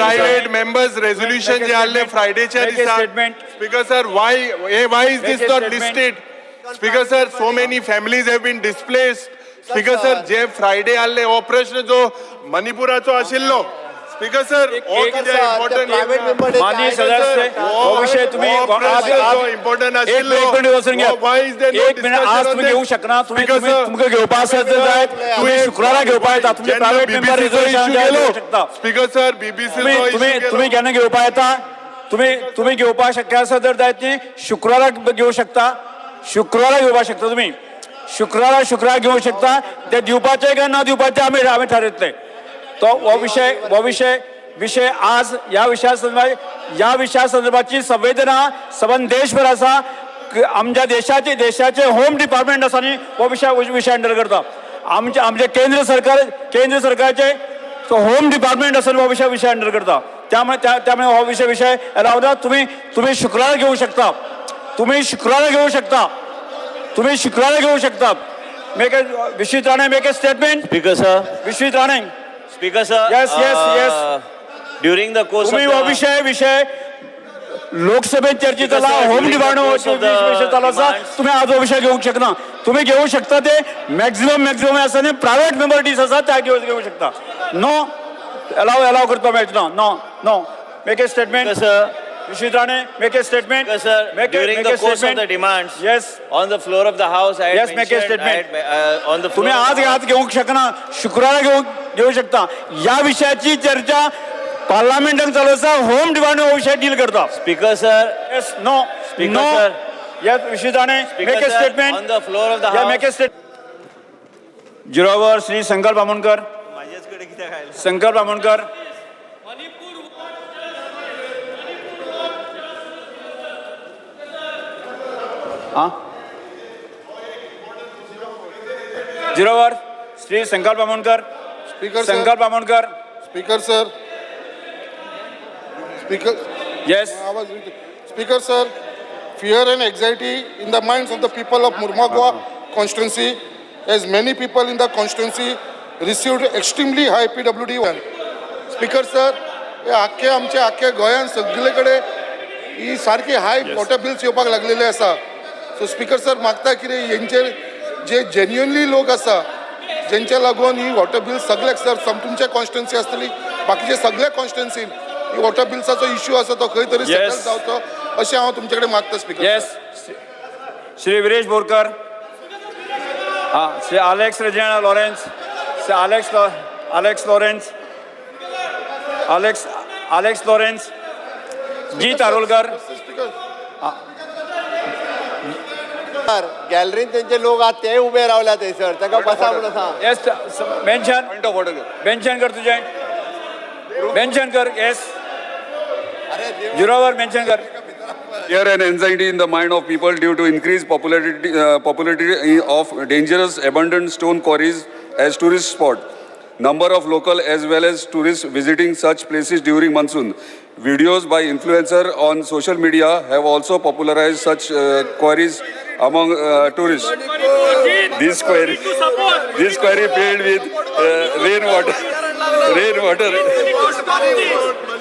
private members resolution जे आले फ्रायडेच्या दिसा. Speaker sir, why is this not listed? Speaker sir, so many families have been displaced. Speaker sir, जे Friday आले हो प्रश्न जो मणिपुराचो आशिल्लो. Speaker sir, important माननीय सदस्य वो विषय तुम्ही important एक मिनिट बसून घ्या. why is there एक मिनिट आज तुम्ही घेऊ शकना. तुम्ही घेवपा आसत जाय तुम्ही शुक्रारा घेवपा येता. तुम्ही प्रायव्हेट मेंबर रिझोल्यूशन घेऊ शकता. Speaker sir, BBC तुम्ही केन्ना घेवपा येता. तुम्ही घेवपा शक्य आसा तर जाय ती शुक्रारा घेऊ शकता. शुक्रारा घेवपा शकता. तुम्ही शुक्रारा घेऊ शकता. ते दिवपाचे काय न दिवपाचे आम्ही ठरयतले. तो वो विषय आज या विषया संदर्भाची संवेदना सबंध देशभर आसा. आमच्या देशाचे होम डिपार्टमेंट आसा न्ही हो विषय हँडल करता. आमचे केंद्र सरकारचे होम डिपार्टमेंट आसा हो विषय हँडल करता. त्यामुळे हो विषय अलावदा. तुम्ही शुक्रारा घेऊ शकता. तुम्ही शुक्रारा घेऊ शकता. Vishwajit Rane make a statement. Speaker sir. Vishwajit Rane. Speaker sir. Yes. During the course तुम्ही of विषय लोकसभेत चर्चेत आला. होम डिपार्टमेंट विषय चालू असा. तुम्ही आज हो विषय घेऊ शकना. तुम्ही घेऊ शकता ते मॅक्झिमम असा नाही. प्रायव्हेट मेंबर्टीज असा त्या घेऊ शकता. नो अलाव करतो मॅच. No make a statement. sir. Vishwajit Rane make a statement. Sir, during the course of the demands, yes, on the floor of the house, I had Yes, make a mentioned, statement. on the floor. तुम्ही आज घेऊ शकना. शुक्रारा घेऊ शकता. या विषयाची चर्चा पार्लमेंटात चालू असा. होम डिपार्टमेंट विषय डील करता. Speaker sir. Yes, no. Speaker sir. Yes, Vishwajit Rane Speaker make a sir, statement. on the floor of the house. Make a statement. जिरोवर श्री संकल्प बामणकर. संकल्प बामणकर. जिरोवर श्री संकल्प बामणकर. संकल्प Bamankar. Speaker sir. Yes. Speaker sir, fear and anxiety in the minds of the people of Murmagua constituency, as many people in the constituency received extremely high PWD. Speaker sir, आख्या गोंयांत सगळे कडेन ही सारकी हाय water bills येवपाक लागलेले आसा. So speaker sir मागता कितें हेंचे जे जेन्युअनली लोक आसा जेंच्या लागून ही वॉटर बिल सगळ्याक सर तुमच्या कॉन्स्टिट्युन्सी आसतली बाकीचे सगळे कॉन्स्टिट्युन्सीन ही वॉटर बिल्साचो इश्यू आसा तो खंय तरी सेटल जावचो अशें हांव तुमचे कडेन मागता speaker. Yes. Shri Viresh Borkar. Shri Alex Reginald Lawrence. Shri Alex Lawrence. Jit Arolkar. गॅलरीन त्यांचे लोक आज ते उभे रावल्या थंयसर ताका बसा म्हणून सांग. येस. मेन्शन कर तुझे. मेन्शन कर. येस. जिरोवर मेन्शन कर. Fear and anxiety in the mind of people due to increased popularity of dangerous abandoned stone quarries as tourist spot. Number of local as well as tourists visiting such places during monsoon. Videos by influencer on social media have also popularized such quarries among tourists. This quarry filled with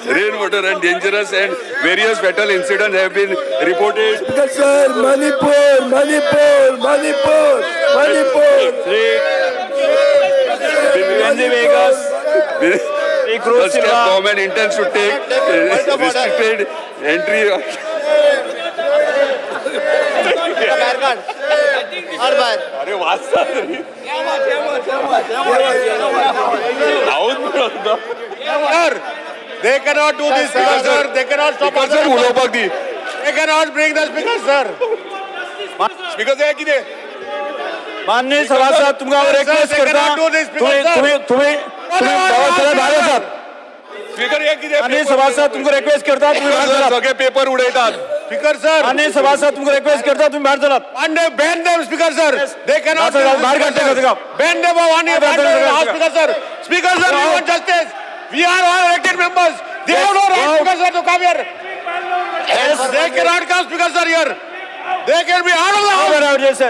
rainwater and dangerous and various fatal incidents have been reported. Sir, Manipur. The step government intends to take restricted entry. अरे वाचता तरी. They cannot do this, speaker sir. They cannot stop us. They cannot bring the speaker sir. Speaker sir किती? माननीय सभासद तुमच्यावर request करता. तुम्ही बाहेर आहात. माननीय सभासद तुमको रिक्वेस्ट करता. तुम्ही बाहेर चला. सगळे पेपर उडयतात. Speaker sir. माननीय सभासद तुमको रिक्वेस्ट करता. तुम्ही बाहेर चला. Ban them, speaker sir. They cannot. बाहेर काढते का? Ban them for 1 year. Speaker sir. Speaker sir, we want justice. We are all elected members. They have no right, speaker sir, to come here. Yes, they cannot come, speaker sir, here. They can be out of the house.